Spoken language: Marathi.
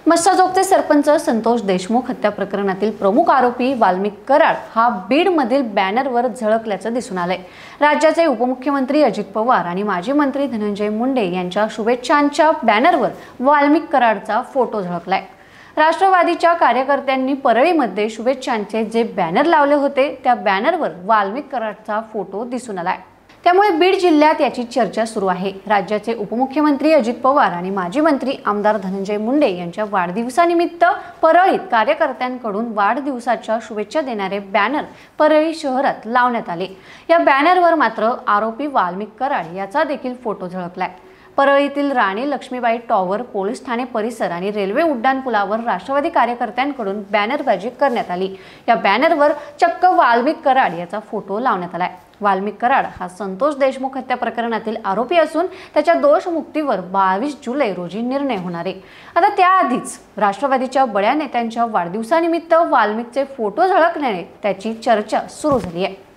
मस्साजोगचे सरपंच संतोष देशमुख हत्या प्रकरणातील प्रमुख आरोपी वाल्मिक कराड हा बीडमधील बॅनरवर झळकल्याचं दिसून आलंय। राज्याचे उपमुख्यमंत्री अजित पवार आणि माजी मंत्री धनंजय मुंडे यांच्या शुभेच्छांच्या बॅनरवर वाल्मिक कराडचा फोटो झळकलाय। राष्ट्रवादीच्या कार्यकर्त्यांनी परळीमध्ये शुभेच्छांचे जे बॅनर लावले होते त्या बॅनरवर वाल्मिक कराडचा फोटो दिसून आलाय। त्यामुळे बीड जिल्ह्यात याची चर्चा सुरू आहे। राज्याचे उपमुख्यमंत्री अजित पवार आणि माजी मंत्री आमदार धनंजय मुंडे यांच्या वाढदिवसानिमित्त परळीत कार्यकर्त्यांकडून वाढदिवसाच्या शुभेच्छा देणारे बॅनर परळी शहरात लावण्यात आले। या बॅनरवर मात्र आरोपी वाल्मिक कराड याचा देखील फोटो झळकलाय। परळीतील राणी लक्ष्मीबाई टॉवर, पोलीस ठाणे परिसर आणि रेल्वे उड्डाणपुलावर राष्ट्रवादी कार्यकर्त्यांकडून बॅनरबाजी करण्यात आली। या बॅनरवर चक्क वाल्मिक कराड याचा फोटो लावण्यात आलाय। वाल्मिक कराड हा संतोष देशमुख हत्या प्रकरणातील आरोपी असून त्याच्या दोषमुक्तीवर 22 जुलै रोजी निर्णय होणार आहे। आता त्याआधीच राष्ट्रवादीच्या बड्या नेत्यांच्या वाढदिवसानिमित्त वाल्मिकचे फोटो झळकल्याने त्याची चर्चा सुरू झाली आहे।